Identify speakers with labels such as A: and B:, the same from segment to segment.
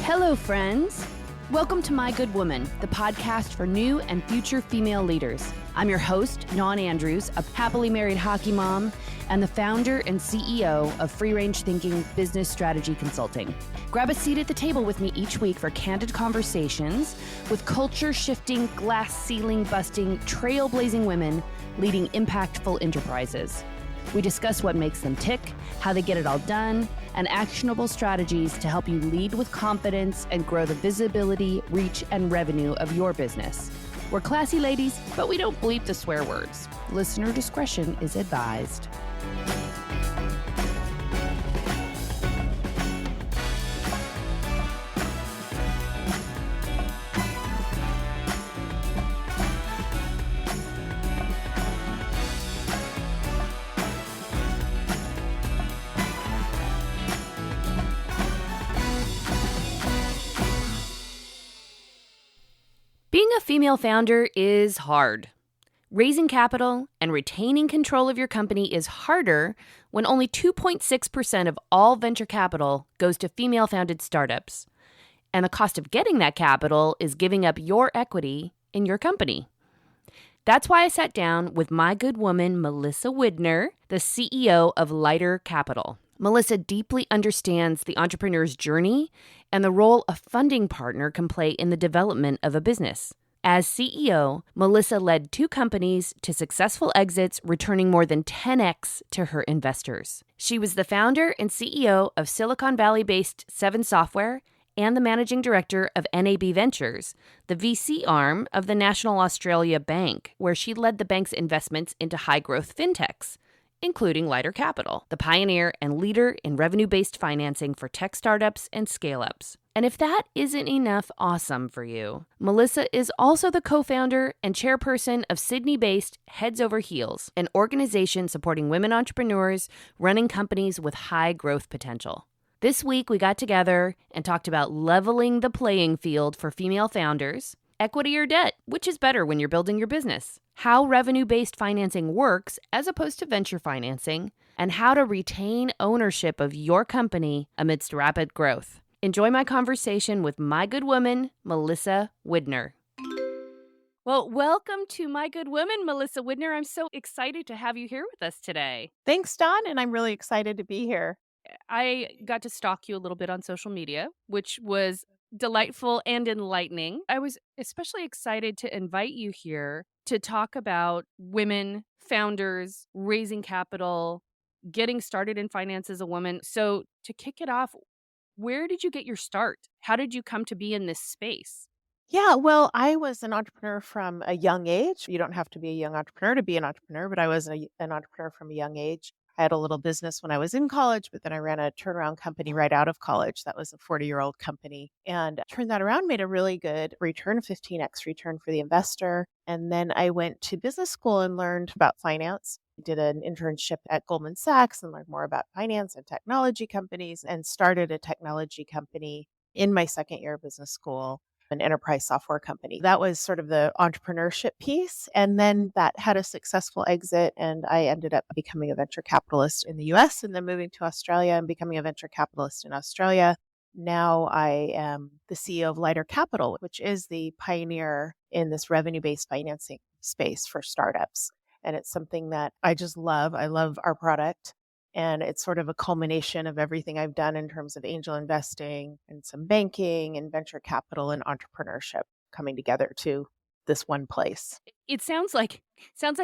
A: Hello, friends. Welcome to My Good Woman, the podcast for new and future female leaders. I'm your host, Dawn Andrews, a happily married hockey mom and the founder and CEO of Free Range Thinking Business Strategy Consulting. Grab a seat at the table with me each week for candid conversations with culture-shifting, glass-ceiling-busting, trailblazing women leading impactful enterprises. We discuss what makes them tick, how they get it all done, and actionable strategies to help you lead with confidence and grow the visibility, reach, and revenue of your business. We're classy ladies, but we don't bleep the swear words. Listener discretion is advised. Being a female founder is hard. Raising capital and retaining control of your company is harder when only 2.6% of all venture capital goes to female-founded startups. And the cost of getting that capital is giving up your equity in your company. That's why I sat down with my good woman, Melissa Widner, the CEO of Lighter Capital. Melissa deeply understands the entrepreneur's journey and the role a funding partner can play in the development of a business. As CEO, Melissa led 2 companies to successful exits, returning more than 10x to her investors. She was the founder and CEO of Silicon Valley-based Seven Software and the managing director of NAB Ventures, the VC arm of the National Australia Bank, where she led the bank's investments into high-growth fintechs, including Lighter Capital, the pioneer and leader in revenue-based financing for tech startups and scale-ups. And if that isn't enough awesome for you, Melissa is also the co-founder and chairperson of Sydney-based Heads Over Heels, an organization supporting women entrepreneurs running companies with high growth potential. This week, we got together and talked about leveling the playing field for female founders, equity or debt, which is better when you're building your business, how revenue-based financing works as opposed to venture financing, and how to retain ownership of your company amidst rapid growth. Enjoy my conversation with my good woman, Melissa Widner. Well, welcome to My Good Woman, Melissa Widner. I'm so excited to have you here with us today.
B: Thanks, Dawn, and I'm really excited to be here.
A: I got to stalk you a little bit on social media, which was delightful and enlightening. I was especially excited to invite you here to talk about women, founders, raising capital, getting started in finance as a woman. So to kick it off, where did you get your start? How did you come to be in this space?
B: Yeah, well, I was an entrepreneur from a young age. You don't have to be a young entrepreneur to be an entrepreneur, but I was an entrepreneur from a young age. I had a little business when I was in college, but then I ran a turnaround company right out of college. That was a 40-year-old company and turned that around, made a really good return, 15x return for the investor. And then I went to business school and learned about finance. Did an internship at Goldman Sachs and learned more about finance and technology companies and started a technology company in my second year of business school, an enterprise software company. That was sort of the entrepreneurship piece. And then that had a successful exit. And I ended up becoming a venture capitalist in the US and then moving to Australia and becoming a venture capitalist in Australia. Now I am the CEO of Lighter Capital, which is the pioneer in this revenue-based financing space for startups. And it's something that I just love. I love our product. And it's sort of a culmination of everything I've done in terms of angel investing and some banking and venture capital and entrepreneurship coming together to this one place.
A: It sounds like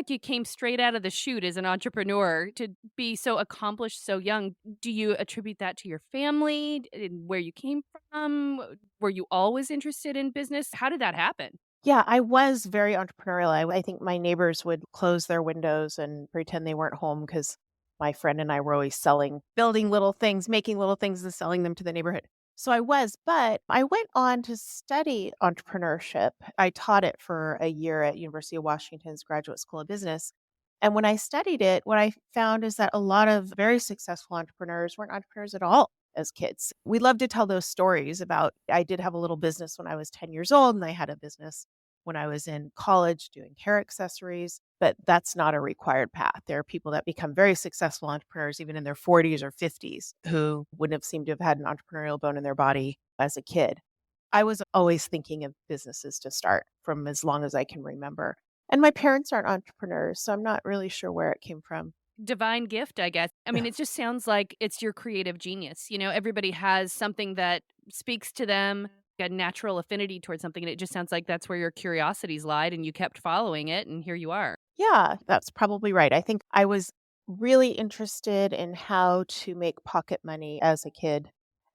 A: you came straight out of the chute as an entrepreneur to be so accomplished so young. Do you attribute that to your family, where you came from? Were you always interested in business? How did that happen?
B: Yeah, I was very entrepreneurial. I think my neighbors would close their windows and pretend they weren't home because my friend and I were always building little things, making little things and selling them to the neighborhood. So but I went on to study entrepreneurship. I taught it for a year at University of Washington's Graduate School of Business. And when I studied it, what I found is that a lot of very successful entrepreneurs weren't entrepreneurs at all as kids. We love to tell those stories about, I did have a little business when I was 10 years old and I had a business when I was in college doing hair accessories, but that's not a required path. There are people that become very successful entrepreneurs even in their 40s or 50s who wouldn't have seemed to have had an entrepreneurial bone in their body as a kid. I was always thinking of businesses to start from as long as I can remember. And my parents aren't entrepreneurs, so I'm not really sure where it came from.
A: Divine gift, I guess. I mean, it just sounds like it's your creative genius. Everybody has something that speaks to them, a natural affinity towards something. And it just sounds like that's where your curiosities lied and you kept following it. And here you are.
B: Yeah, that's probably right. I think I was really interested in how to make pocket money as a kid.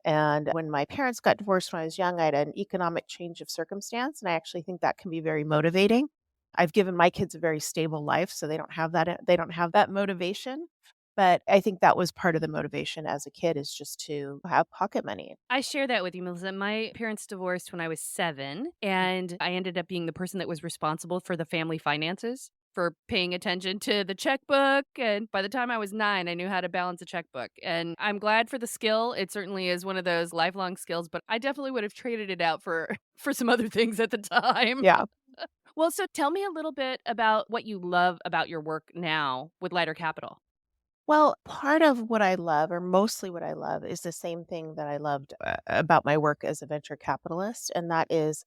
B: And when my parents got divorced when I was young, I had an economic change of circumstance. And I actually think that can be very motivating. I've given my kids a very stable life, so they don't have that motivation. But I think that was part of the motivation as a kid is just to have pocket money.
A: I share that with you, Melissa. My parents divorced when I was 7, and I ended up being the person that was responsible for the family finances, for paying attention to the checkbook. And by the time I was 9, I knew how to balance a checkbook. And I'm glad for the skill. It certainly is one of those lifelong skills, but I definitely would have traded it out for for some other things at the time.
B: Yeah.
A: Well, so tell me a little bit about what you love about your work now with Lighter Capital.
B: Well, part of what I love, or mostly what I love, is the same thing that I loved about my work as a venture capitalist. And that is,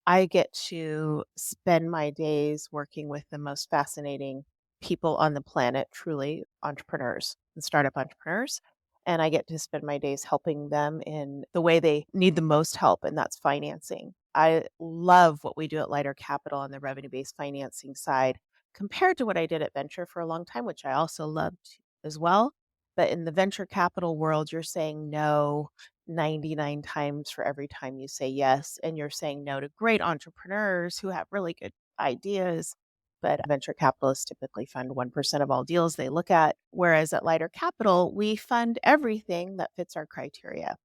B: I get to spend my days working with the most fascinating people on the planet, truly entrepreneurs and startup entrepreneurs. And I get to spend my days helping them in the way they need the most help, and that's financing. I love what we do at Lighter Capital on the revenue based financing side compared to what I did at Venture for a long time, which I also loved as well. But in the venture capital world, you're saying no 99 times for every time you say yes. And you're saying no to great entrepreneurs who have really good ideas. But venture capitalists typically fund 1% of all deals they look at. Whereas at Lighter Capital, we fund everything that fits our criteria.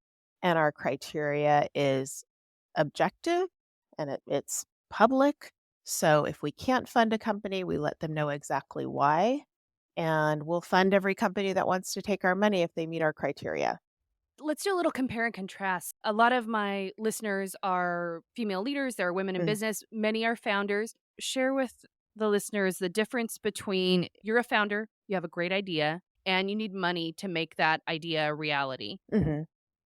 B: And our criteria is objective and it's public. So if we can't fund a company, we let them know exactly why. And we'll fund every company that wants to take our money if they meet our criteria.
A: Let's do a little compare and contrast. A lot of my listeners are female leaders, there are women in
B: Mm,
A: business, many are founders. Share with the listeners the difference between you're a founder, you have a great idea, and you need money to make that idea a reality.
B: mhm.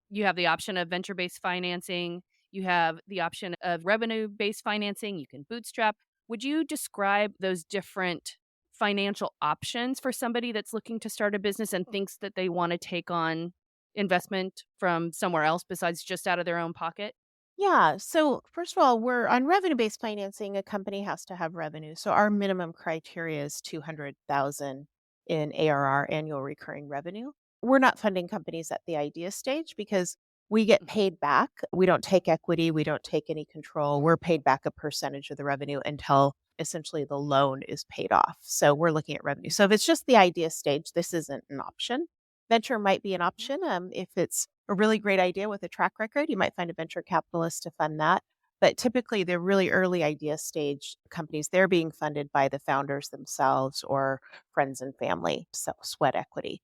A: You have the option of venture based financing, you have the option of revenue based financing, you can bootstrap. Would you describe those different financial options for somebody that's looking to start a business and thinks that they want to take on investment from somewhere else besides just out of their own pocket?
B: Yeah. So, first of all, we're on revenue based financing. A company has to have revenue. So, our minimum criteria is 200,000 in ARR, annual recurring revenue. We're not funding companies at the idea stage because we get paid back. We don't take equity, we don't take any control. We're paid back a percentage of the revenue until essentially the loan is paid off. So, we're looking at revenue. So, if it's just the idea stage, this isn't an option. Venture might be an option if it's a really great idea with a track record. You might find a venture capitalist to fund that. But typically, the really early idea stage companies, they're being funded by the founders themselves or friends and family, so sweat equity.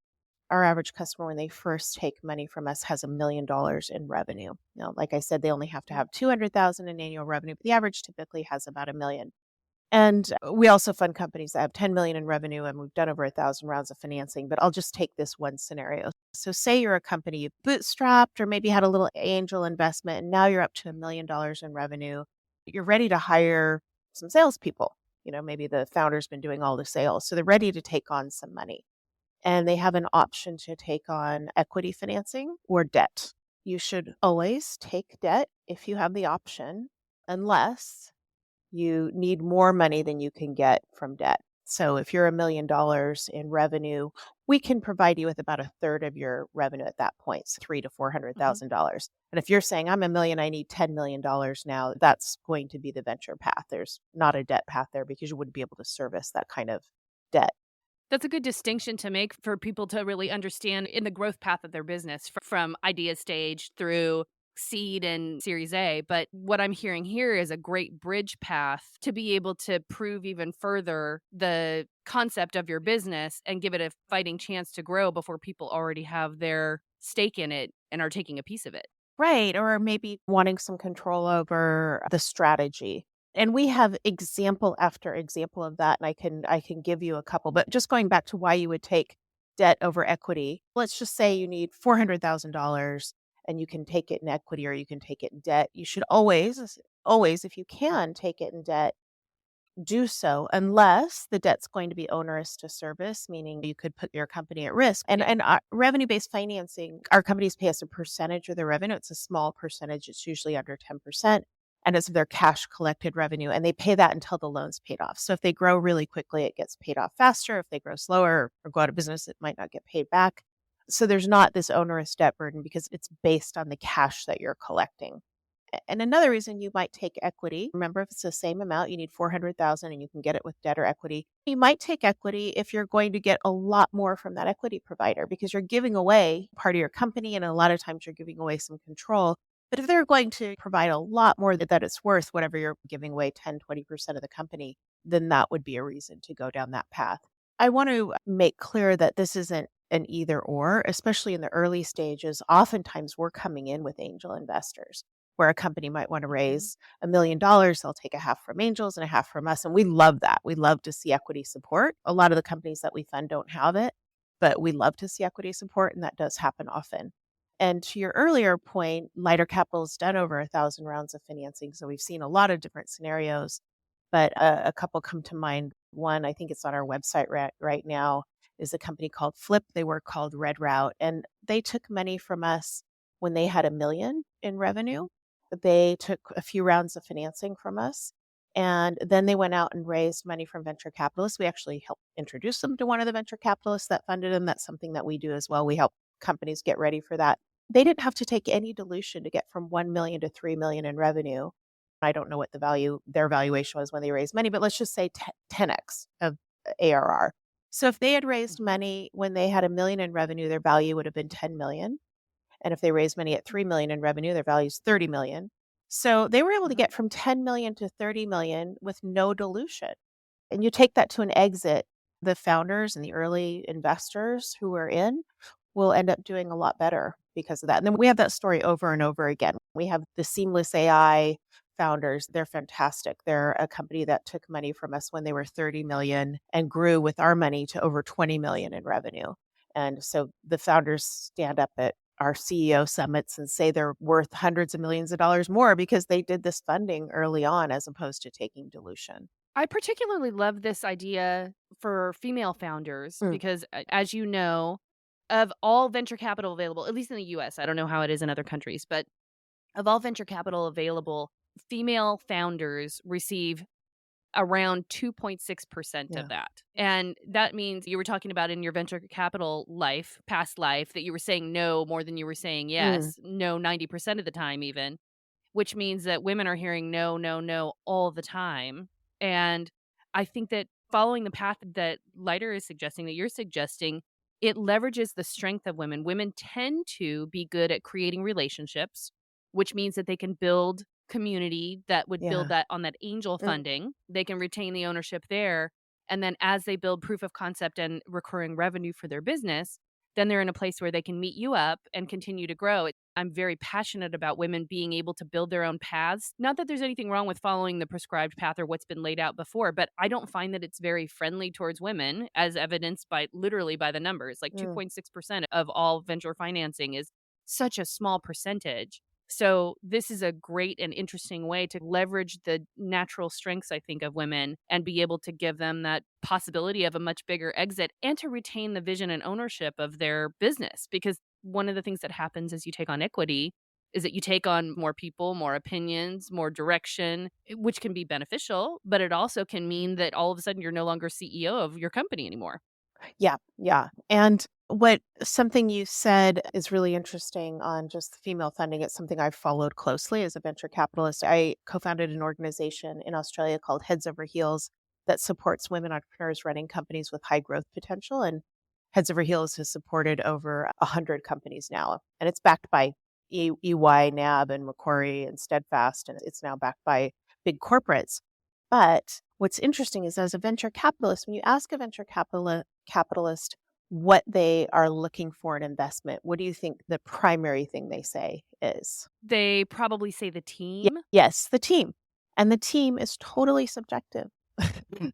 B: Our average customer, when they first take money from us, has $1 million in revenue. Now, like I said, they only have to have 200,000 in annual revenue, but the average typically has about a million. And we also fund companies that have 10 million in revenue, and we've done over 1,000 rounds of financing. But I'll just take this one scenario. So say you're a company you bootstrapped or maybe had a little angel investment, and now you're up to $1 million in revenue. You're ready to hire some salespeople. Maybe the founder's been doing all the sales. So they're ready to take on some money. And they have an option to take on equity financing or debt. You should always take debt if you have the option, unless you need more money than you can get from debt. So if you're $1 million in revenue, we can provide you with about a third of your revenue at that point, so three to four hundred
A: Mhm.
B: thousand dollars. And if you're saying I'm a million, I need $10 million now, that's going to be the venture path. There's not a debt path there because you wouldn't be able to service that kind of debt.
A: That's a good distinction to make for people to really understand in the growth path of their business from idea stage through seed and series A. But what I'm hearing here is a great bridge path to be able to prove even further the concept of your business and give it a fighting chance to grow before people already have their stake in it and are taking a piece of it.
B: Right. Or maybe wanting some control over the strategy. And we have example after example of that, and I can give you a couple. But just going back to why you would take debt over equity, let's just say you need $400,000 and you can take it in equity or you can take it in debt. You should always, if you can take it in debt, do so unless the debt's going to be onerous to service, meaning you could put your company at risk. And revenue-based financing, our companies pay us a percentage of their revenue. It's a small percentage. It's usually under 10%. And it's their cash collected revenue. And they pay that until the loan's paid off. So if they grow really quickly, it gets paid off faster. If they grow slower or go out of business, it might not get paid back. So there's not this onerous debt burden because it's based on the cash that you're collecting. And another reason you might take equity, remember if it's the same amount, you need 400,000 and you can get it with debt or equity. You might take equity if you're going to get a lot more from that equity provider because you're giving away part of your company and a lot of times you're giving away some control. But if they're going to provide a lot more that it's worth, whatever you're giving away, 10, 20% of the company, then that would be a reason to go down that path. I want to make clear that this isn't an either or, especially in the early stages. Oftentimes we're coming in with angel investors where a company might want to raise $1 million. They'll take a half from angels and a half from us. And we love that. We love to see equity support. A lot of the companies that we fund don't have it, but we love to see equity support. And that does happen often. And to your earlier point, Lighter Capital has done over 1,000 rounds of financing. So we've seen a lot of different scenarios, but a couple come to mind. One, I think it's on our website right now, is a company called Flip. They were called Red Route, and they took money from us when they had $1 million in revenue. They took a few rounds of financing from us, and then they went out and raised money from venture capitalists. We actually helped introduce them to one of the venture capitalists that funded them. That's something that we do as well. We help companies get ready for that. They didn't have to take any dilution to get from 1 million to 3 million in revenue. I don't know what their valuation was when they raised money, but let's just say 10x of ARR. So if they had raised money when they had $1 million in revenue, their value would have been 10 million. And if they raise money at 3 million in revenue, their value is 30 million. So they were able to get from 10 million to 30 million with no dilution. And you take that to an exit, the founders and the early investors who are in will end up doing a lot better because of that. And then we have that story over and over again. We have the Seamless AI founders. They're fantastic. They're a company that took money from us when they were 30 million and grew with our money to over 20 million in revenue. And so the founders stand up at our CEO summits and say they're worth hundreds of millions of dollars more because they did this funding early on as opposed to taking dilution.
A: I particularly love this idea for female founders because, as you know, of all venture capital available, at least in the US, I don't know how it is in other countries, but of all venture capital available, female founders receive around 2.6% of that. And that means you were talking about in your venture capital past life, that you were saying no more than you were saying yes, no 90% of the time even, which means that women are hearing no, no, no all the time. And I think that following the path that Lighter is suggesting, that you're suggesting, it leverages the strength of women. Women tend to be good at creating relationships, which means that they can build community that would build that on that angel funding. They can retain the ownership there. And then as they build proof of concept and recurring revenue for their business, then they're in a place where they can meet you up and continue to grow. I'm very passionate about women being able to build their own paths. Not that there's anything wrong with following the prescribed path or what's been laid out before, but I don't find that it's very friendly towards women, as evidenced by literally by the numbers. Like 2.6% of all venture financing is such a small percentage. So this is a great and interesting way to leverage the natural strengths, I think, of women and be able to give them that possibility of a much bigger exit and to retain the vision and ownership of their business. Because one of the things that happens as you take on equity is that you take on more people, more opinions, more direction, which can be beneficial, but it also can mean that all of a sudden you're no longer CEO of your company anymore.
B: Yeah. And something you said is really interesting on just female funding. It's something I've followed closely as a venture capitalist. I co-founded an organization in Australia called Heads Over Heels that supports women entrepreneurs running companies with high growth potential. And Heads Over Heels has supported over 100 companies now. And it's backed by EY, NAB, and Macquarie, and Steadfast. And it's now backed by big corporates. But what's interesting is as a venture capitalist, when you ask a venture capitalist what they are looking for in investment, what do you think the primary thing they say is?
A: They probably say the team.
B: Yes, the team. And the team is totally subjective,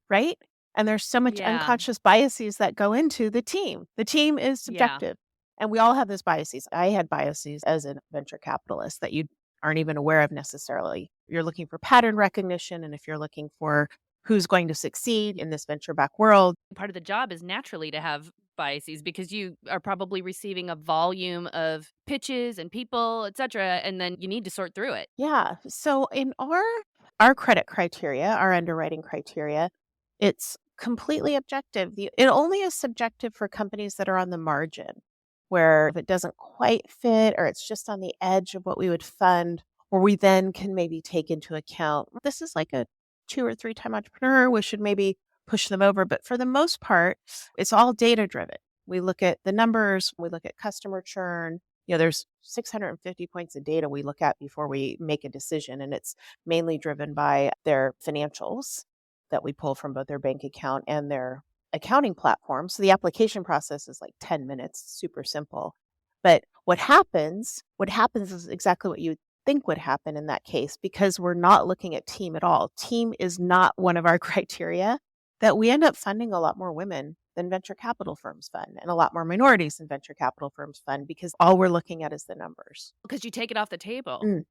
B: right? And there's so much
A: Yeah.
B: unconscious biases that go into the team. The team is
A: Yeah.
B: subjective. And we all have those biases. I had biases as a venture capitalist that you aren't even aware of necessarily. You're looking for pattern recognition. And if you're looking for who's going to succeed in this venture back world,
A: Part of the job is naturally to have biases because you are probably receiving a volume of pitches and people, etc., and then you need to sort through it.
B: yeah. So in our credit criteria, our underwriting criteria, it's completely objective. It only is subjective for companies that are on the margin, where if it doesn't quite fit or it's just on the edge of what we would fund, or we then can maybe take into account this is like a 2 or 3 time entrepreneur. We should maybe push them over. But for the most part, it's all data driven. We look at the numbers, we look at customer churn, there's 650 points of data we look at before we make a decision, and it's mainly driven by their financials that we pull from both their bank account and their accounting platform. So the application process is like 10 minutes, super simple. But what happens is exactly what you would think would happen in that case, because we're not looking at team at all. Team is not one of our criteria, that we end up funding a lot more women than venture capital firms fund, and a lot more minorities than venture capital firms fund, because all we're looking at is the numbers.
A: Because you take it off the table.
B: Mm.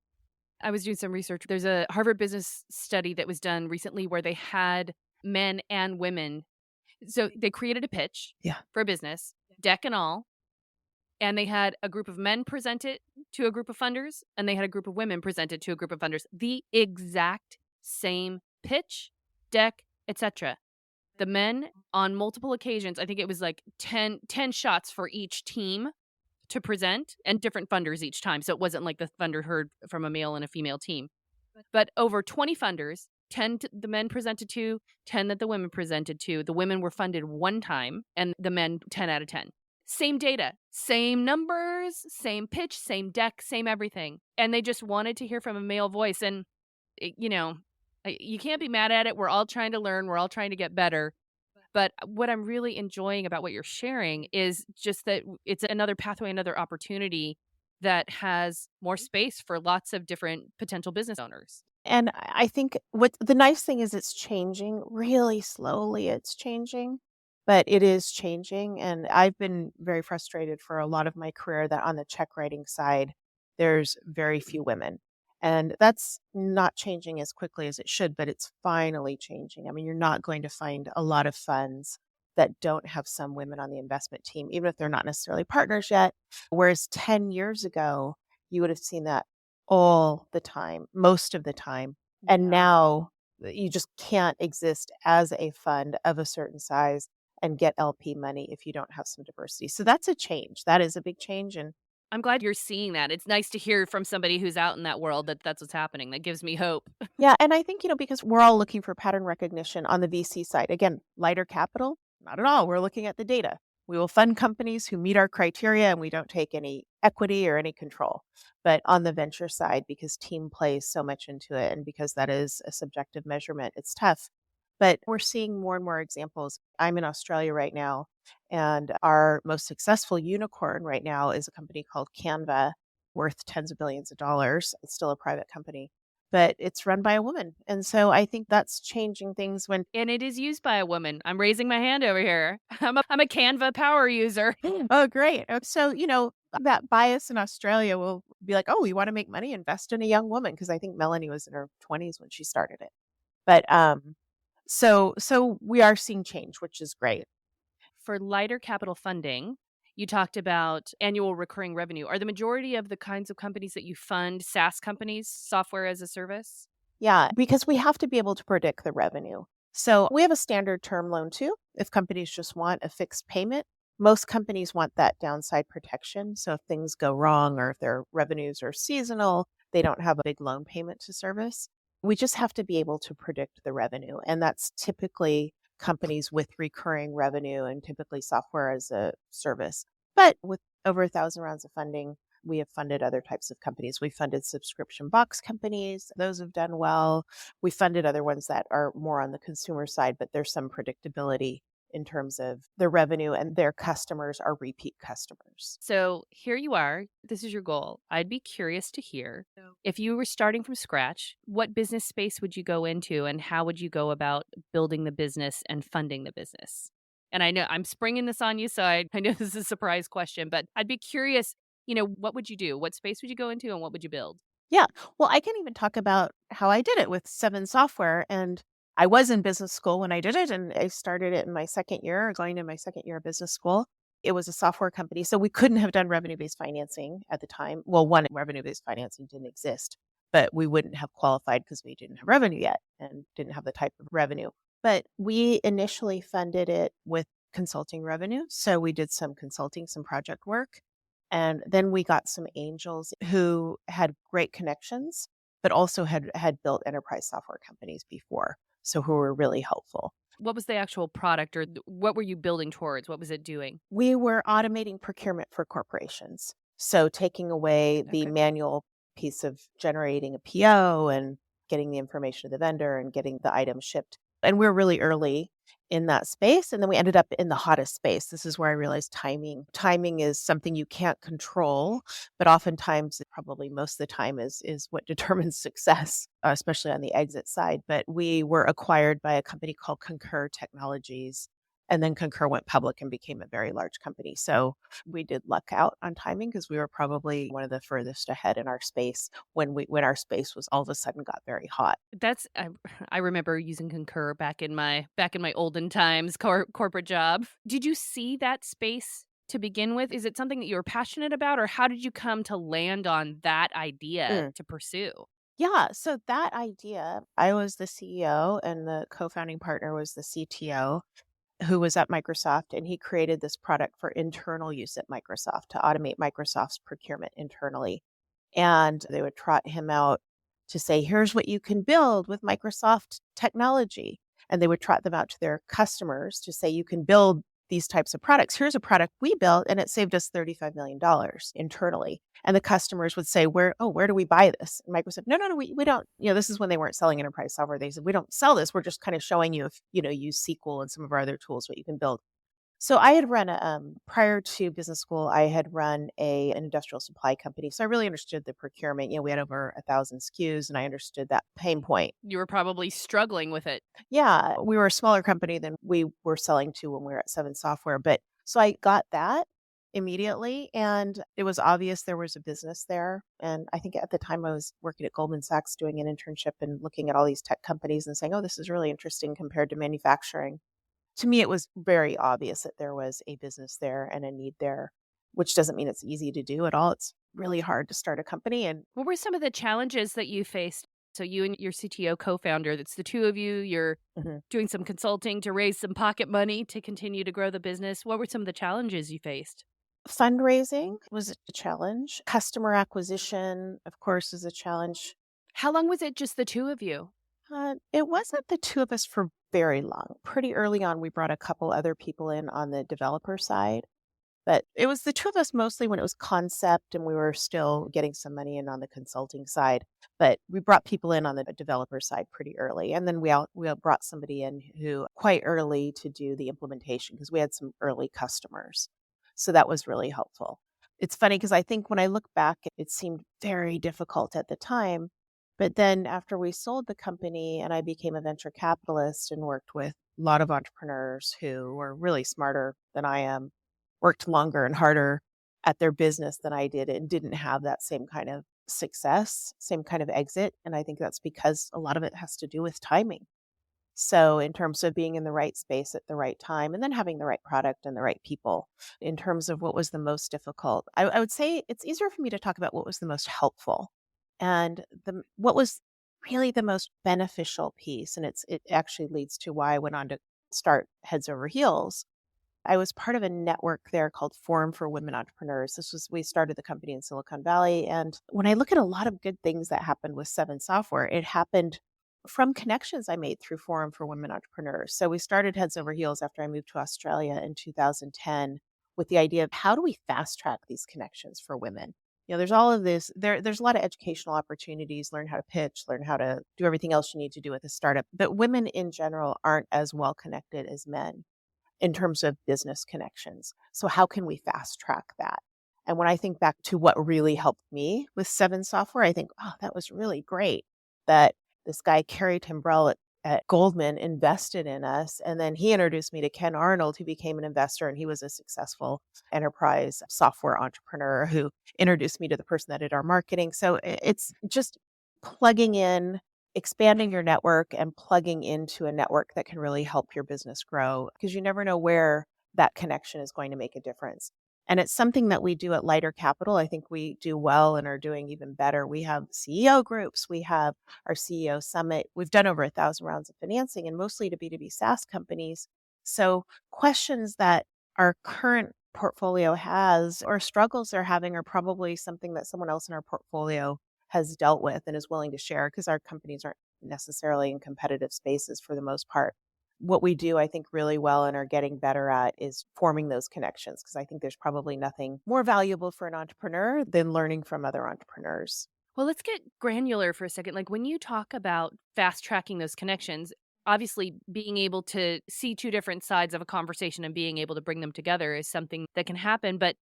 A: I was doing some research. There's a Harvard Business study that was done recently where they had men and women. So they created a pitch
B: Yeah.
A: for a business, deck and all, and they had a group of men present it to a group of funders, and they had a group of women present it to a group of funders. The exact same pitch, deck, etc. The men on multiple occasions, I think it was like 10 shots for each team to present, and different funders each time. So it wasn't like the funder heard from a male and a female team. But over 20 funders, 10 the men presented to, 10 that the women presented to. The women were funded one time, and the men 10 out of 10. Same data, same numbers, same pitch, same deck, same everything. And they just wanted to hear from a male voice. And, you can't be mad at it. We're all trying to learn. We're all trying to get better. But what I'm really enjoying about what you're sharing is just that it's another pathway, another opportunity that has more space for lots of different potential business owners.
B: And I think what the nice thing is, it's changing really slowly. It's changing, but it is changing. And I've been very frustrated for a lot of my career that on the check writing side, there's very few women. And that's not changing as quickly as it should, but it's finally changing. I mean, you're not going to find a lot of funds that don't have some women on the investment team, even if they're not necessarily partners yet. Whereas 10 years ago, you would have seen that all the time, most of the time. And
A: Yeah.
B: now you just can't exist as a fund of a certain size and get LP money if you don't have some diversity. So that's a change. That is a big change. And
A: I'm glad you're seeing that. It's nice to hear from somebody who's out in that world that that's what's happening. That gives me hope.
B: yeah, and I think, because we're all looking for pattern recognition on the VC side. Again, lighter capital, not at all. We're looking at the data. We will fund companies who meet our criteria, and we don't take any equity or any control. But on the venture side, because team plays so much into it, and because that is a subjective measurement, it's tough. But we're seeing more and more examples. I'm in Australia right now, and our most successful unicorn right now is a company called Canva, worth tens of billions of dollars. It's still a private company, but it's run by a woman. And so I think that's changing things when
A: And it is used by a woman. I'm raising my hand over here. I'm a Canva power user.
B: oh, great. So, that bias in Australia will be like, oh, you want to make money, invest in a young woman. Cause I think Melanie was in her 20s when she started it. But so we are seeing change, which is great.
A: For lighter capital funding, you talked about annual recurring revenue. Are the majority of the kinds of companies that you fund SaaS companies, software as a service?
B: Yeah, because we have to be able to predict the revenue. So we have a standard term loan too. If companies just want a fixed payment, most companies want that downside protection. So if things go wrong or if their revenues are seasonal, they don't have a big loan payment to service. We just have to be able to predict the revenue. And that's typically companies with recurring revenue and typically software as a service. But with over 1,000 rounds of funding, we have funded other types of companies. We funded subscription box companies. Those have done well. We funded other ones that are more on the consumer side, but there's some predictability in terms of their revenue, and their customers are repeat customers.
A: So here you are. This is your goal. I'd be curious to hear if you were starting from scratch, what business space would you go into and how would you go about building the business and funding the business? And I know I'm springing this on you, so I know this is a surprise question, but I'd be curious, what would you do? What space would you go into and what would you build?
B: Yeah. Well, I can even talk about how I did it with Seven Software. And I was in business school when I did it, and I started it in my second year, going to my second year of business school. It was a software company. So we couldn't have done revenue based financing at the time. Well, one, revenue based financing didn't exist, but we wouldn't have qualified because we didn't have revenue yet and didn't have the type of revenue. But we initially funded it with consulting revenue. So we did some consulting, some project work. And then we got some angels who had great connections, but also had built enterprise software companies before. So who were really helpful.
A: What was the actual product or what were you building towards? What was it doing?
B: We were automating procurement for corporations. So taking away the
A: Okay.
B: manual piece of generating a PO and getting the information of the vendor and getting the item shipped. And we're really early in that space. And then we ended up in the hottest space. This is where I realized timing. Timing is something you can't control, but oftentimes, probably most of the time, is what determines success, especially on the exit side. But we were acquired by a company called Concur Technologies. And then Concur went public and became a very large company. So we did luck out on timing because we were probably one of the furthest ahead in our space when our space was all of a sudden got very hot.
A: That's I remember using Concur back in my olden times corporate job. Did you see that space to begin with? Is it something that you were passionate about, or how did you come to land on that idea
B: Mm.
A: to pursue?
B: Yeah. So that idea, I was the CEO and the co-founding partner was the CTO who was at Microsoft, and he created this product for internal use at Microsoft to automate Microsoft's procurement internally. And they would trot him out to say, here's what you can build with Microsoft technology. And they would trot them out to their customers to say, you can build these types of products. Here's a product we built, and it saved us $35 million internally. And the customers would say, where do we buy this? And Microsoft, no, we don't, this is when they weren't selling enterprise software. They said, we don't sell this. We're just kind of showing you if, use SQL and some of our other tools, what you can build. So I had run prior to business school, I had run an industrial supply company. So I really understood the procurement. We had over 1,000 SKUs and I understood that pain point.
A: You were probably struggling with it.
B: Yeah, we were a smaller company than we were selling to when we were at Seven Software. But so I got that immediately and it was obvious there was a business there. And I think at the time I was working at Goldman Sachs doing an internship and looking at all these tech companies and saying, oh, this is really interesting compared to manufacturing. To me, it was very obvious that there was a business there and a need there, which doesn't mean it's easy to do at all. It's really hard to start a company. And
A: What were some of the challenges that you faced? So you and your CTO co-founder, that's the two of you, you're
B: Mhm.
A: doing some consulting to raise some pocket money to continue to grow the business. What were some of the challenges you faced?
B: Fundraising was a challenge. Customer acquisition, of course, is a challenge.
A: How long was it just the two of you?
B: It wasn't the two of us for very long. Pretty early on, we brought a couple other people in on the developer side, but it was the two of us mostly when it was concept and we were still getting some money in on the consulting side. But we brought people in on the developer side pretty early. And then we brought somebody in who quite early to do the implementation because we had some early customers. So that was really helpful. It's funny because I think when I look back, it seemed very difficult at the time. But then after we sold the company and I became a venture capitalist and worked with a lot of entrepreneurs who were really smarter than I am, worked longer and harder at their business than I did and didn't have that same kind of success, same kind of exit. And I think that's because a lot of it has to do with timing. So, in terms of being in the right space at the right time and then having the right product and the right people, in terms of what was the most difficult, I would say it's easier for me to talk about what was the most helpful and what was really the most beneficial piece. And it actually leads to why I went on to start Heads Over Heels. I was part of a network there called Forum for Women Entrepreneurs. We started the company in Silicon Valley. And when I look at a lot of good things that happened with Seven Software, it happened from connections I made through Forum for Women Entrepreneurs. So we started Heads Over Heels after I moved to Australia in 2010 with the idea of how do we fast track these connections for women? There's all of this, there's a lot of educational opportunities, learn how to pitch, learn how to do everything else you need to do with a startup. But women in general aren't as well connected as men. in terms of business connections. So how can we fast track that? And when I think back to what really helped me with Seven Software, I think, oh, that was really great that this guy, Kerry Timbrell at Goldman, invested in us. And then he introduced me to Ken Arnold, who became an investor, and he was a successful enterprise software entrepreneur who introduced me to the person that did our marketing. So it's just plugging in, expanding your network and plugging into a network that can really help your business grow, because you never know where that connection is going to make a difference. And it's something that we do at Lighter Capital. I think we do well and are doing even better. We have CEO groups. We have our CEO summit. We've done over 1,000 rounds of financing, and mostly to B2B SaaS companies. So questions that our current portfolio has or struggles they're having are probably something that someone else in our portfolio has dealt with and is willing to share, because our companies aren't necessarily in competitive spaces for the most part. What we do, I think, really well and are getting better at is forming those connections, because I think there's probably nothing more valuable for an entrepreneur than learning from other entrepreneurs.
A: Well, let's get granular for a second. Like when you talk about fast tracking those connections, obviously being able to see two different sides of a conversation and being able to bring them together is something that can happen. But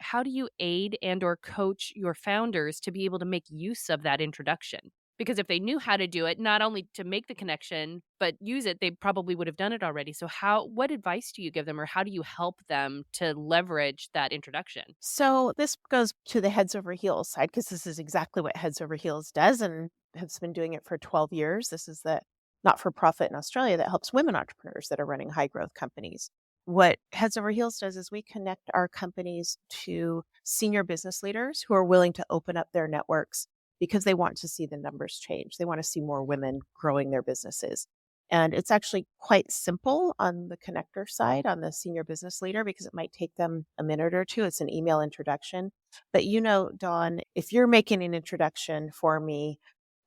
A: how do you aid and or coach your founders to be able to make use of that introduction? Because if they knew how to do it, not only to make the connection, but use it, they probably would have done it already. So what advice do you give them, or how do you help them to leverage that introduction?
B: So this goes to the Heads Over Heels side, because this is exactly what Heads Over Heels does and has been doing it for 12 years. This is the not-for-profit in Australia that helps women entrepreneurs that are running high-growth companies. What Heads Over Heels does is we connect our companies to senior business leaders who are willing to open up their networks because they want to see the numbers change. They want to see more women growing their businesses. And it's actually quite simple on the connector side, on the senior business leader, because it might take them a minute or two. It's an email introduction. But Dawn, if you're making an introduction for me,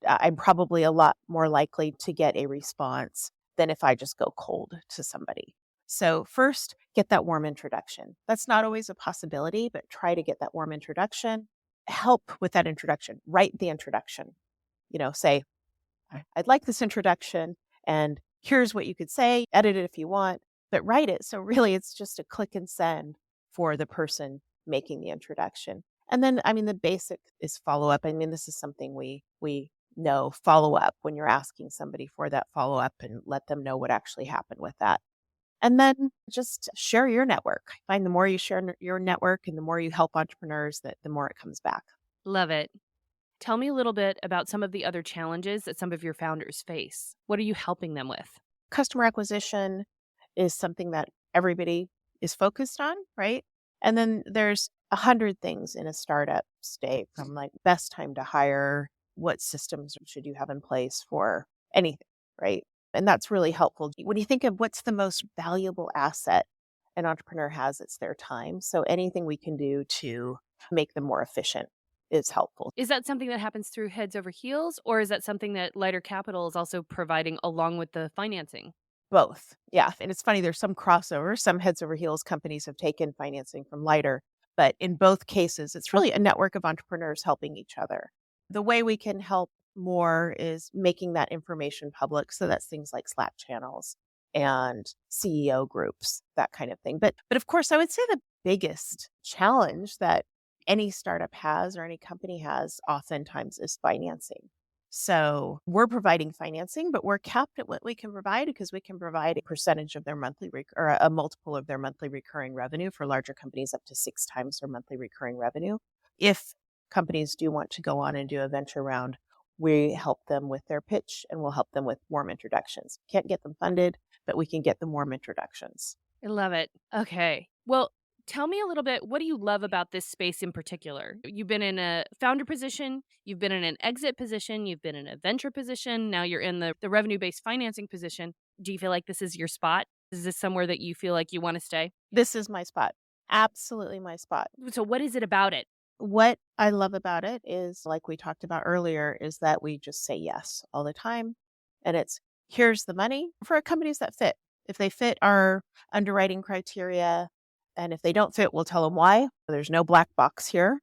B: I'm probably a lot more likely to get a response than if I just go cold to somebody. So first, get that warm introduction. That's not always a possibility, but try to get that warm introduction. Help with that introduction. Write the introduction. Say, I'd like this introduction, and here's what you could say. Edit it if you want, but write it. So really, it's just a click and send for the person making the introduction. And then, the basic is follow up. This is something we know, follow up, when you're asking somebody for that follow up and let them know what actually happened with that. And then just share your network. Find the more you share your network and the more you help entrepreneurs, that the more it comes back.
A: Love it. Tell me a little bit about some of the other challenges that some of your founders face. What are you helping them with?
B: Customer acquisition is something that everybody is focused on, right? And then there's 100 things in a startup state, from like best time to hire, what systems should you have in place for anything, right? And that's really helpful. When you think of what's the most valuable asset an entrepreneur has, it's their time. So anything we can do to make them more efficient is helpful.
A: Is that something that happens through Heads Over Heels, or is that something that Lighter Capital is also providing along with the financing?
B: Both. Yeah. And it's funny, there's some crossover. Some Heads Over Heels companies have taken financing from Lighter, but in both cases, it's really a network of entrepreneurs helping each other. The way we can help more is making that information public. So that's things like Slack channels and CEO groups, that kind of thing. But of course, I would say the biggest challenge that any startup has or any company has oftentimes is financing. So we're providing financing, but we're capped at what we can provide, because we can provide a percentage of their monthly or a multiple of their monthly recurring revenue, for larger companies up to 6 times their monthly recurring revenue. If companies do want to go on and do a venture round, we help them with their pitch and we'll help them with warm introductions. Can't get them funded, but we can get them warm introductions.
A: I love it. Okay. Well, tell me a little bit, what do you love about this space in particular? You've been in a founder position, you've been in an exit position, you've been in a venture position, now you're in the revenue-based financing position. Do you feel like this is your spot? Is this somewhere that you feel like you want to stay?
B: This is my spot. Absolutely my spot.
A: So what is it about it?
B: What I love about it is, like we talked about earlier, is that we just say yes all the time. And it's, here's the money for companies that fit. If they fit our underwriting criteria, and if they don't fit, we'll tell them why. There's no black box here.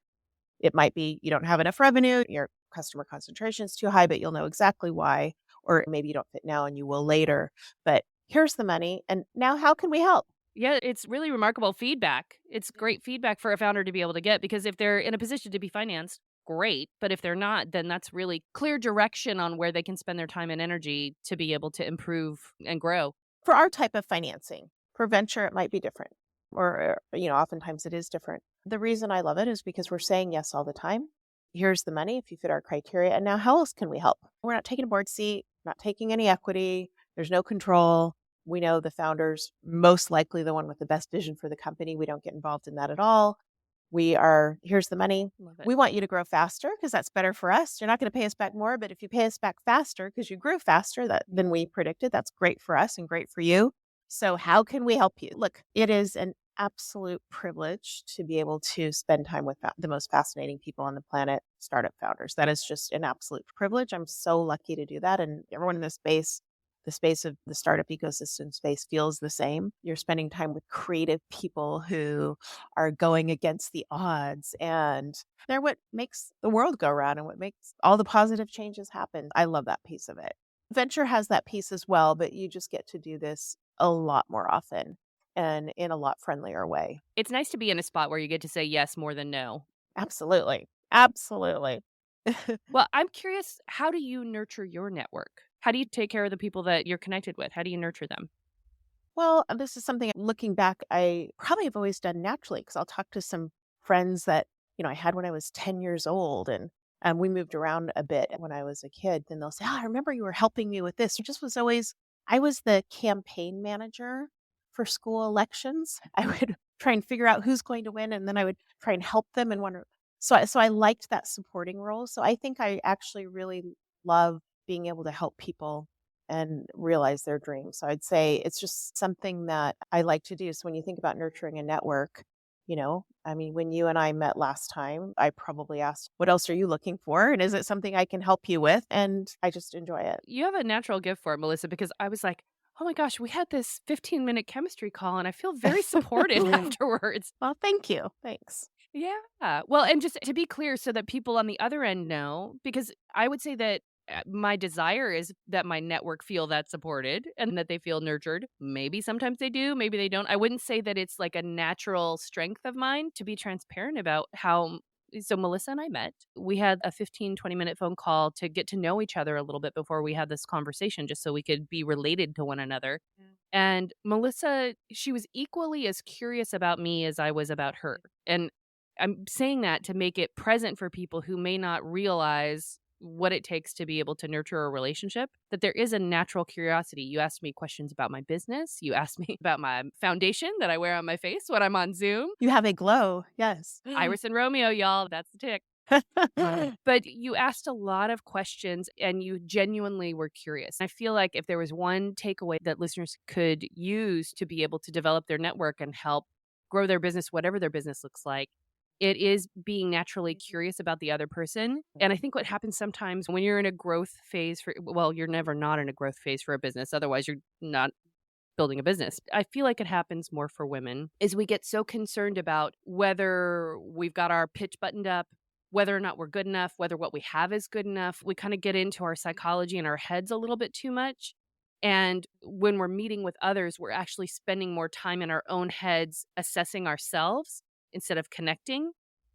B: It might be you don't have enough revenue, your customer concentration is too high, but you'll know exactly why. Or maybe you don't fit now and you will later. But here's the money. And now how can we help?
A: Yeah, it's really remarkable feedback. It's great feedback for a founder to be able to get because if they're in a position to be financed, great. But if they're not, then that's really clear direction on where they can spend their time and energy to be able to improve and grow.
B: For our type of financing, for venture, it might be different. Or, oftentimes it is different. The reason I love it is because we're saying yes all the time. Here's the money if you fit our criteria. And now how else can we help? We're not taking a board seat, not taking any equity. There's no control. We know the founder's most likely the one with the best vision for the company. We don't get involved in that at all. Here's the money.
A: Love it.
B: We want you to grow faster because that's better for us. You're not going to pay us back more, but if you pay us back faster because you grew faster than we predicted, that's great for us and great for you. So how can we help you? Look, it is an absolute privilege to be able to spend time with the most fascinating people on the planet, startup founders. That is just an absolute privilege. I'm so lucky to do that. And everyone in this space, the space of the startup ecosystem space feels the same. You're spending time with creative people who are going against the odds, and they're what makes the world go round and what makes all the positive changes happen. I love that piece of it. Venture has that piece as well, but you just get to do this a lot more often and in a lot friendlier way.
A: It's nice to be in a spot where you get to say yes more than no.
B: Absolutely. Absolutely.
A: Well, I'm curious, how do you nurture your network? How do you take care of the people that you're connected with? How do you nurture them?
B: Well, this is something looking back, I probably have always done naturally because I'll talk to some friends that, I had when I was 10 years old and we moved around a bit when I was a kid. Then they'll say, "Oh, I remember you were helping me with this." It just was always, I was the campaign manager for school elections. I would try and figure out who's going to win and then I would try and help them and wonder. So I liked that supporting role. So I think I actually really love being able to help people and realize their dreams. So I'd say it's just something that I like to do. So when you think about nurturing a network, I mean, when you and I met last time, I probably asked, "What else are you looking for? And is it something I can help you with?" And I just enjoy it.
A: You have a natural gift for it, Melissa, because I was like, oh my gosh, we had this 15-minute chemistry call and I feel very supported afterwards.
B: Well, thank you. Thanks.
A: Yeah. Well, and just to be clear so that people on the other end know, because I would say that my desire is that my network feel that supported and that they feel nurtured. Maybe sometimes they do, maybe they don't. I wouldn't say that it's like a natural strength of mine to be transparent about how. So Melissa and I met. We had a 15-20 minute phone call to get to know each other a little bit before we had this conversation, just so we could be related to one another. And Melissa, she was equally as curious about me as I was about her. And I'm saying that to make it present for people who may not realize what it takes to be able to nurture a relationship, that there is a natural curiosity. You asked me questions about my business. You asked me about my foundation that I wear on my face when I'm on Zoom.
B: You have a glow. Yes.
A: Iris and Romeo, y'all. That's the tick. But you asked a lot of questions and you genuinely were curious. I feel like if there was one takeaway that listeners could use to be able to develop their network and help grow their business, whatever their business looks like, it is being naturally curious about the other person. And I think what happens sometimes when you're in a growth phase well, you're never not in a growth phase for a business. Otherwise, you're not building a business. I feel like it happens more for women is we get so concerned about whether we've got our pitch buttoned up, whether or not we're good enough, whether what we have is good enough. We kind of get into our psychology and our heads a little bit too much. And when we're meeting with others, we're actually spending more time in our own heads assessing ourselves instead of connecting.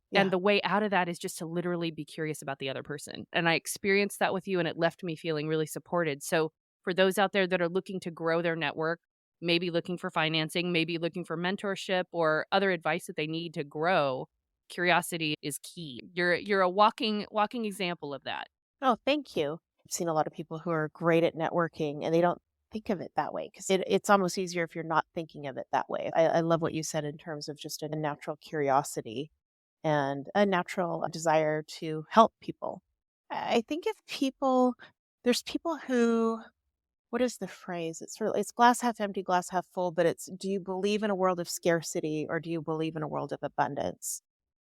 B: Yeah.
A: And the way out of that is just to literally be curious about the other person. And I experienced that with you and it left me feeling really supported. So for those out there that are looking to grow their network, maybe looking for financing, maybe looking for mentorship or other advice that they need to grow, curiosity is key. You're a walking example of that.
B: Oh, thank you. I've seen a lot of people who are great at networking and they don't think of it that way because it's almost easier if you're not thinking of it that way. I love what you said in terms of just a natural curiosity and a natural desire to help people. I think there's people who, what is the phrase? It's glass half empty, glass half full, but it's, do you believe in a world of scarcity or do you believe in a world of abundance?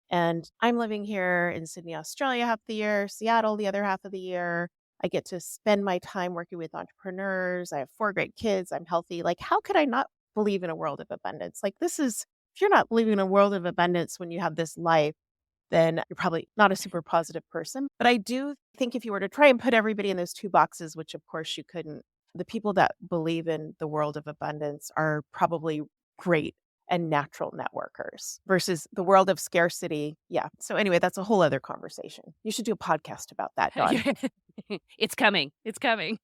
B: And I'm living here in Sydney, Australia, half the year, Seattle, the other half of the year. I get to spend my time working with entrepreneurs. I have 4 great kids. I'm healthy. Like, how could I not believe in a world of abundance? Like, if you're not believing in a world of abundance when you have this life, then you're probably not a super positive person. But I do think if you were to try and put everybody in those 2 boxes, which of course you couldn't, the people that believe in the world of abundance are probably great and natural networkers versus the world of scarcity. Yeah. So anyway, that's a whole other conversation. You should do a podcast about that, Dawn.
A: It's coming. It's coming.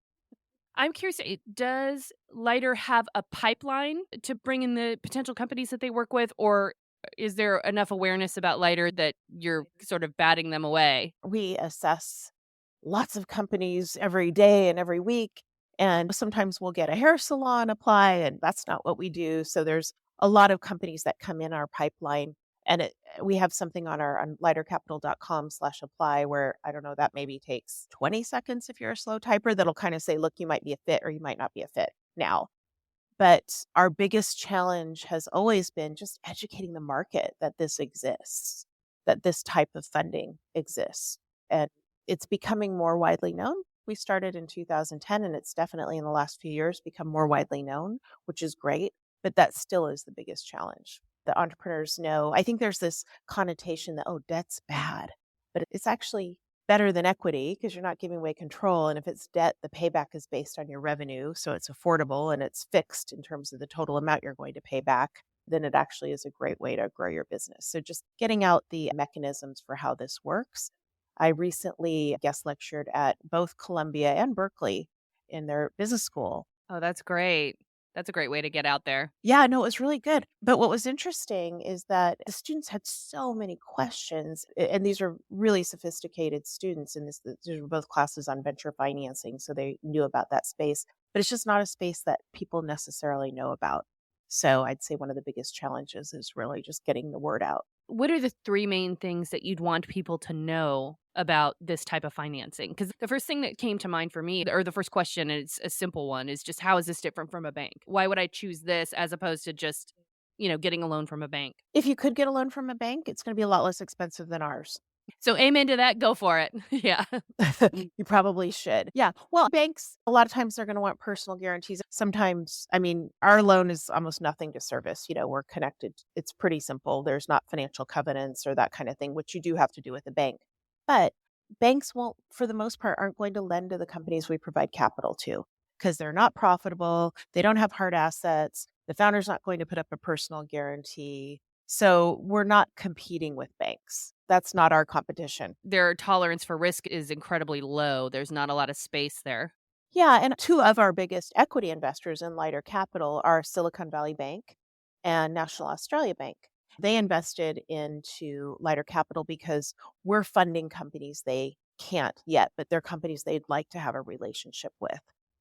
A: I'm curious, does Lighter have a pipeline to bring in the potential companies that they work with, or is there enough awareness about Lighter that you're sort of batting them away?
B: We assess lots of companies every day and every week. And sometimes we'll get a hair salon apply, and that's not what we do. So there's a lot of companies that come in our pipeline. And we have something on our on lightercapital.com/apply where I don't know, that maybe takes 20 seconds if you're a slow typer, that'll kind of say, look, you might be a fit or you might not be a fit now. But our biggest challenge has always been just educating the market that this exists, that this type of funding exists. And it's becoming more widely known. We started in 2010, and it's definitely in the last few years become more widely known, which is great. But that still is the biggest challenge. The entrepreneurs know, I think there's this connotation that, oh, debt's bad, but it's actually better than equity because you're not giving away control. And if it's debt, the payback is based on your revenue. So it's affordable and it's fixed in terms of the total amount you're going to pay back. Then it actually is a great way to grow your business. So just getting out the mechanisms for how this works. I recently guest lectured at both Columbia and Berkeley in their business school.
A: Oh, that's great. That's a great way to get out there.
B: Yeah, no, it was really good. But what was interesting is that the students had so many questions, and these are really sophisticated students. And these were both classes on venture financing, so they knew about that space. But it's just not a space that people necessarily know about. So I'd say one of the biggest challenges is really just getting the word out.
A: What are the three main things that you'd want people to know about this type of financing? Because the first thing that came to mind for me, or the first question, and it's a simple one, is just how is this different from a bank? Why would I choose this as opposed to just, getting a loan from a bank?
B: If you could get a loan from a bank, it's going to be a lot less expensive than ours.
A: So amen to that. Go for it. Yeah.
B: You probably should. Yeah. Well, banks, a lot of times they're going to want personal guarantees. Sometimes, I mean, our loan is almost nothing to service. We're connected. It's pretty simple. There's not financial covenants or that kind of thing, which you do have to do with a bank. But banks won't, for the most part, aren't going to lend to the companies we provide capital to because they're not profitable. They don't have hard assets. The founder's not going to put up a personal guarantee. So we're not competing with banks. That's not our competition.
A: Their tolerance for risk is incredibly low. There's not a lot of space there.
B: Yeah, and two of our biggest equity investors in Lighter Capital are Silicon Valley Bank and National Australia Bank. They invested into Lighter Capital because we're funding companies they can't yet, but they're companies they'd like to have a relationship with.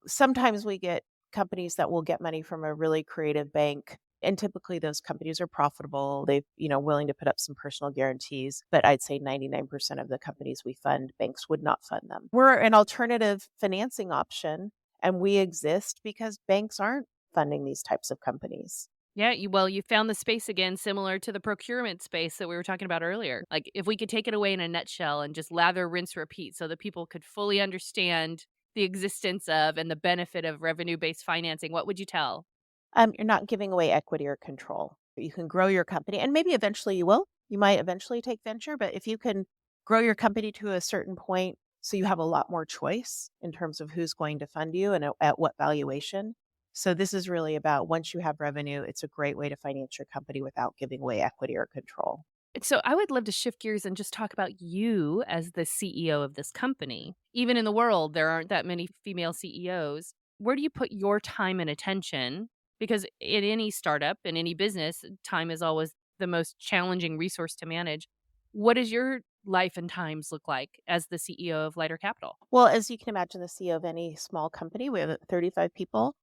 B: Sometimes we get companies that will get money from a really creative bank. And typically those companies are profitable. They've, willing to put up some personal guarantees. But I'd say 99% of the companies we fund, banks would not fund them. We're an alternative financing option, and we exist because banks aren't funding these types of companies.
A: Yeah, you found the space again, similar to the procurement space that we were talking about earlier. Like, if we could take it away in a nutshell and just lather, rinse, repeat so that people could fully understand the existence of and the benefit of revenue-based financing, what would you tell?
B: You're not giving away equity or control. You can grow your company, and maybe eventually you will. You might eventually take venture, but if you can grow your company to a certain point, so you have a lot more choice in terms of who's going to fund you and at what valuation. So this is really about once you have revenue, it's a great way to finance your company without giving away equity or control.
A: So I would love to shift gears and just talk about you as the CEO of this company. Even in the world, there aren't that many female CEOs. Where do you put your time and attention? Because in any startup, in any business, time is always the most challenging resource to manage. What does your life and times look like as the CEO of Lighter Capital?
B: Well, as you can imagine, the CEO of any small company, we have 35 people.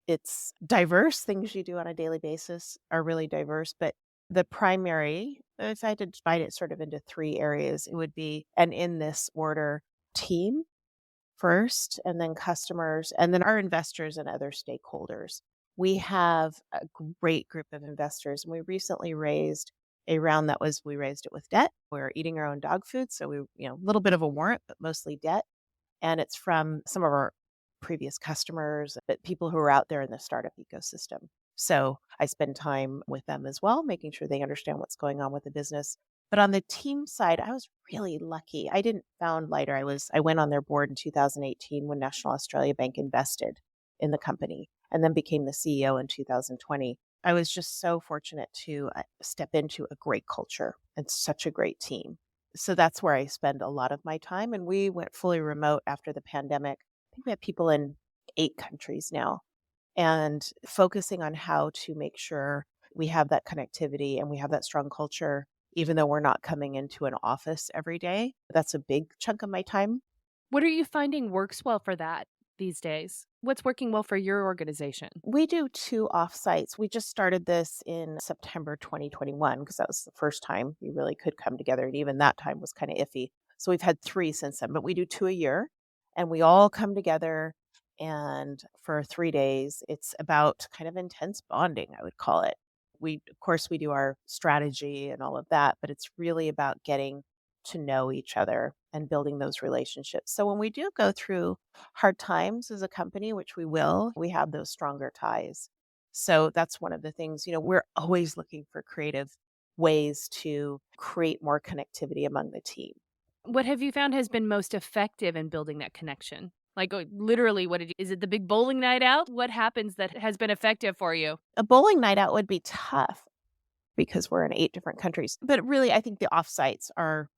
B: It's diverse. Things you do on a daily basis are really diverse. But the primary, if I had to divide it sort of into three areas, it would be, and in this order, team first, and then customers, and then our investors and other stakeholders. We have a great group of investors, and we recently raised a round we raised it with debt. We're eating our own dog food. So a little bit of a warrant, but mostly debt. And it's from some of our previous customers, but people who are out there in the startup ecosystem. So I spend time with them as well, making sure they understand what's going on with the business. But on the team side, I was really lucky. I didn't found Lighter. I went on their board in 2018 when National Australia Bank invested in the company and then became the CEO in 2020. I was just so fortunate to step into a great culture and such a great team. So that's where I spend a lot of my time. And we went fully remote after the pandemic. I think we have people in 8 countries now, and focusing on how to make sure we have that connectivity and we have that strong culture, even though we're not coming into an office every day. That's a big chunk of my time.
A: What are you finding works well for that these days? What's working well for your organization?
B: We do 2 offsites. We just started this in September 2021 because that was the first time we really could come together, and even that time was kinda iffy. So we've had 3 since then, but we do 2 a year, and we all come together, and for 3 days, it's about kind of intense bonding, I would call it. Of course, we do our strategy and all of that, but it's really about getting to know each other and building those relationships. So when we do go through hard times as a company, which we will, we have those stronger ties. So that's one of the things, we're always looking for creative ways to create more connectivity among the team.
A: What have you found has been most effective in building that connection? Like, literally, is it the big bowling night out? What happens that has been effective for you?
B: A bowling night out would be tough because we're in 8 different countries. But really, I think the offsites are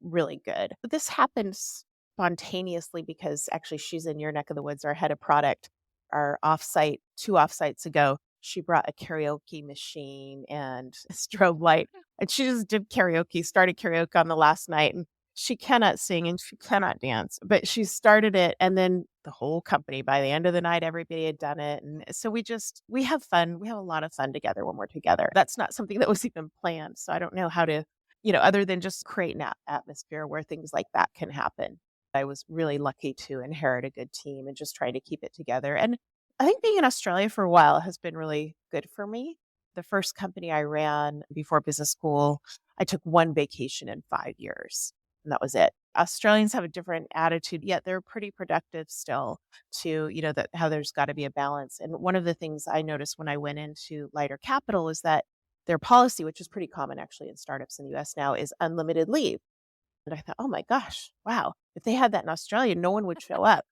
B: really good. But this happens spontaneously because actually she's in your neck of the woods, our head of product. Our offsite, 2 offsites ago, she brought a karaoke machine and a strobe light. And she just did karaoke, started karaoke on the last night. And she cannot sing and she cannot dance, but she started it. And then the whole company, by the end of the night, everybody had done it. And so we have fun. We have a lot of fun together when we're together. That's not something that was even planned. So I don't know how to other than just create an atmosphere where things like that can happen. I was really lucky to inherit a good team and just trying to keep it together. And I think being in Australia for a while has been really good for me. The first company I ran before business school, I took 1 vacation in 5 years, and that was it. Australians have a different attitude, yet they're pretty productive still to, that how there's got to be a balance. And one of the things I noticed when I went into lighter capital is that their policy, which is pretty common actually in startups in the US now, is unlimited leave. And I thought, oh my gosh, wow. If they had that in Australia, no one would show up.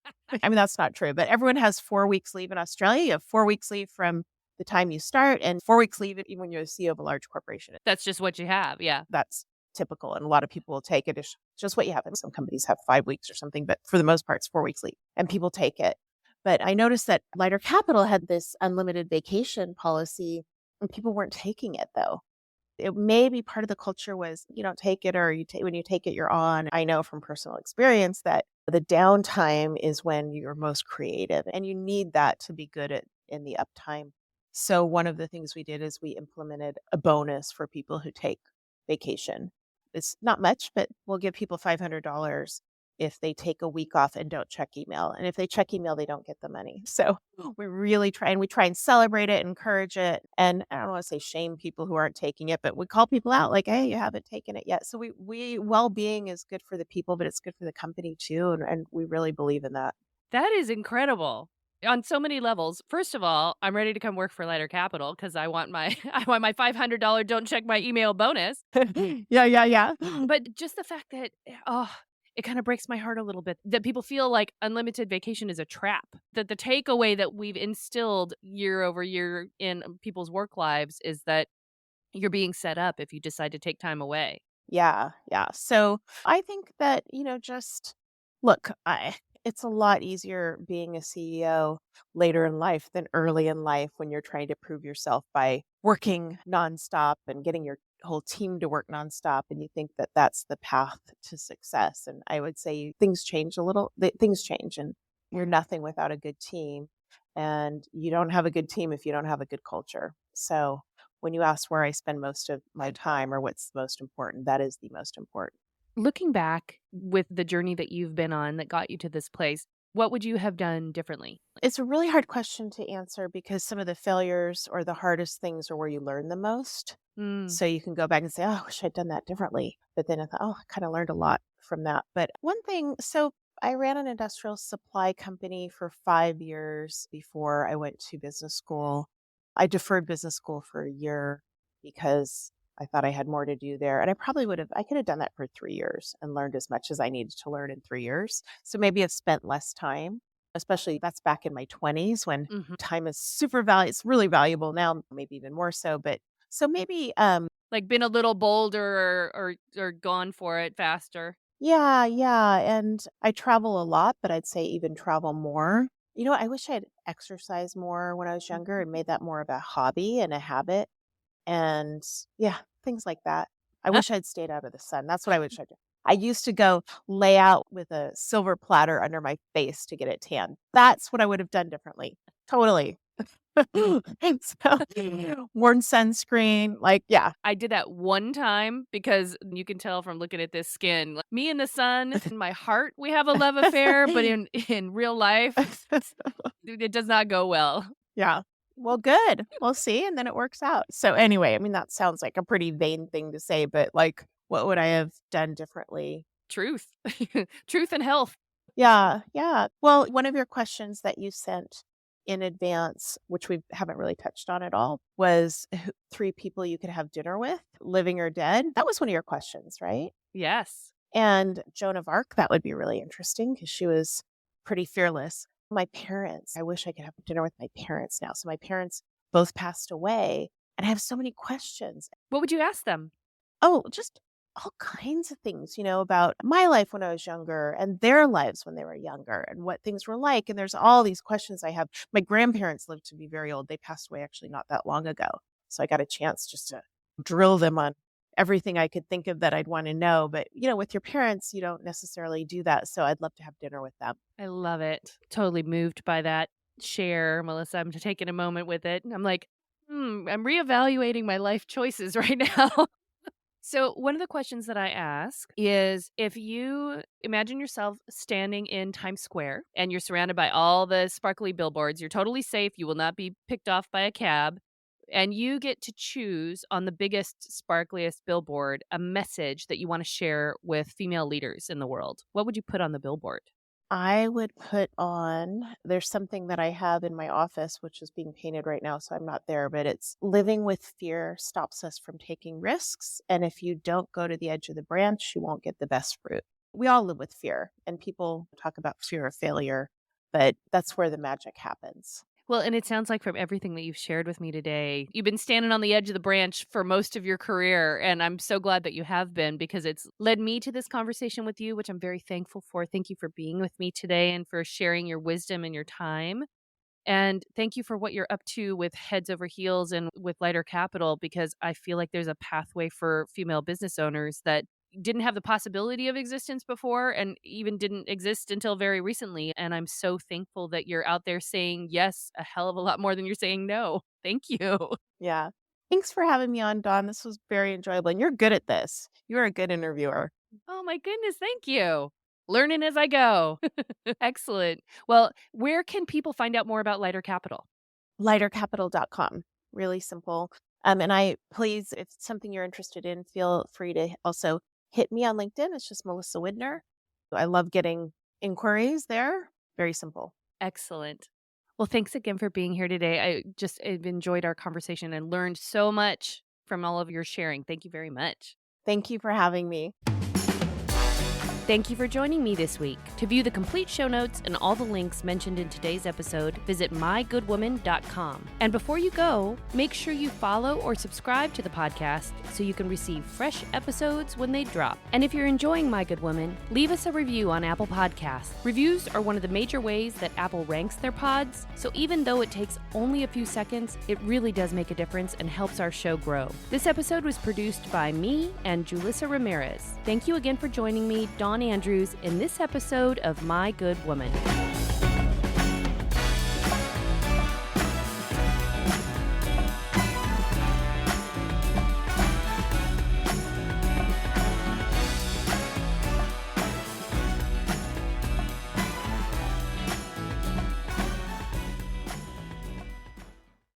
B: I mean, that's not true, but everyone has 4 weeks leave in Australia. You have 4 weeks leave from the time you start and 4 weeks leave even when you're the CEO of a large corporation.
A: That's just what you have. Yeah.
B: That's typical. And a lot of people will take it. It's just what you have. And some companies have 5 weeks or something, but for the most part, it's 4 weeks leave and people take it. But I noticed that Lighter Capital had this unlimited vacation policy and people weren't taking it though. It may be part of the culture was you don't take it or when you take it, you're on. I know from personal experience that the downtime is when you're most creative and you need that to be good in the uptime. So one of the things we did is we implemented a bonus for people who take vacation. It's not much, but we'll give people $500 if they take a week off and don't check email. And if they check email, they don't get the money. So we really try and celebrate it, encourage it. And I don't want to say shame people who aren't taking it, but we call people out like, hey, you haven't taken it yet. So we well-being is good for the people, but it's good for the company too. And we really believe in that.
A: That is incredible on so many levels. First of all, I'm ready to come work for Lighter Capital because I want my I want my $500 don't check my email bonus.
B: Yeah.
A: But just the fact that it kind of breaks my heart a little bit that people feel like unlimited vacation is a trap. That the takeaway that we've instilled year over year in people's work lives is that you're being set up if you decide to take time away.
B: Yeah. So I think that, just look, it's a lot easier being a CEO later in life than early in life when you're trying to prove yourself by working nonstop and getting your whole team to work nonstop. And you think that that's the path to success. And I would say things change a little, things change and you're nothing without a good team. And you don't have a good team if you don't have a good culture. So when you ask where I spend most of my time or what's most important, that is the most important.
A: Looking back with the journey that you've been on that got you to this place, what would you have done differently?
B: It's a really hard question to answer because some of the failures or the hardest things are where you learn the most. So you can go back and say, oh, I wish I'd done that differently. But then I thought, oh, I kind of learned a lot from that. But one thing, so I ran an industrial supply company for 5 years before I went to business school. I deferred business school for a year because I thought I had more to do there. And I could have done that for 3 years and learned as much as I needed to learn in 3 years. So maybe I've spent less time. especially that's back in my 20s when
A: Mhm.
B: time is super valuable. It's really valuable now, maybe even more so. But so maybe,
A: Like, been a little bolder or gone for it faster.
B: yeah, yeah. And I travel a lot, but I'd say even travel more. I wish I'd exercised more when I was younger and made that more of a hobby and a habit. And yeah, things like that. I wish I'd stayed out of the sun. That's what I wish I'd done. I used to go lay out with a silver platter under my face to get it tan. That's what I would have done differently. Totally. And so, worn sunscreen, like, yeah.
A: I did that one time because you can tell from looking at this skin, like, me and the sun, in my heart, we have a love affair, but in real life, it does not go well.
B: Yeah. Well, good. We'll see, and then it works out. So anyway, I mean, that sounds like a pretty vain thing to say, but like, what would I have done differently?
A: Truth. Truth and health.
B: Yeah, yeah. Well, one of your questions that you sent in advance, which we haven't really touched on at all, was three people you could have dinner with, living or dead. That was one of your questions, right?
A: Yes.
B: And Joan of Arc, that would be really interesting because she was pretty fearless. My parents, I wish I could have dinner with my parents now. So my parents both passed away, and I have so many questions.
A: What would you ask them?
B: Oh, just all kinds of things, about my life when I was younger and their lives when they were younger and what things were like. And there's all these questions I have. My grandparents lived to be very old. They passed away actually not that long ago. So I got a chance just to drill them on everything I could think of that I'd want to know. But, with your parents, you don't necessarily do that. So I'd love to have dinner with them.
A: I love it. Totally moved by that share, Melissa. I'm taking a moment with it. I'm like, I'm reevaluating my life choices right now. So, one of the questions that I ask is if you imagine yourself standing in Times Square and you're surrounded by all the sparkly billboards, you're totally safe, you will not be picked off by a cab, and you get to choose on the biggest, sparkliest billboard a message that you want to share with female leaders in the world. What would you put on the billboard?
B: I would put on, there's something that I have in my office, which is being painted right now, so I'm not there, but it's living with fear stops us from taking risks. And if you don't go to the edge of the branch, you won't get the best fruit. We all live with fear, and people talk about fear of failure, but that's where the magic happens.
A: Well, and it sounds like from everything that you've shared with me today, you've been standing on the edge of the branch for most of your career. And I'm so glad that you have been because it's led me to this conversation with you, which I'm very thankful for. Thank you for being with me today and for sharing your wisdom and your time. And thank you for what you're up to with Heads Over Heels and with Lighter Capital, because I feel like there's a pathway for female business owners that didn't have the possibility of existence before and even didn't exist until very recently. And I'm so thankful that you're out there saying yes a hell of a lot more than you're saying no. Thank you.
B: Yeah. Thanks for having me on, Dawn. This was very enjoyable, and you're good at this. You're a good interviewer.
A: Oh my goodness, thank you. Learning as I go. Excellent. Well, where can people find out more about Lighter Capital?
B: Lightercapital.com. Really simple. And please, if it's something you're interested in, feel free to also hit me on LinkedIn. It's just Melissa Widner. I love getting inquiries there. Very simple.
A: Excellent. Well, thanks again for being here today. I've enjoyed our conversation and learned so much from all of your sharing. Thank you very much.
B: Thank you for having me.
A: Thank you for joining me this week. To view the complete show notes and all the links mentioned in today's episode, visit mygoodwoman.com. And before you go, make sure you follow or subscribe to the podcast so you can receive fresh episodes when they drop. And if you're enjoying My Good Woman, leave us a review on Apple Podcasts. Reviews are one of the major ways that Apple ranks their pods, so even though it takes only a few seconds, it really does make a difference and helps our show grow. This episode was produced by me and Julissa Ramirez. Thank you again for joining me, Dawn Andrews, in this episode of My Good Woman.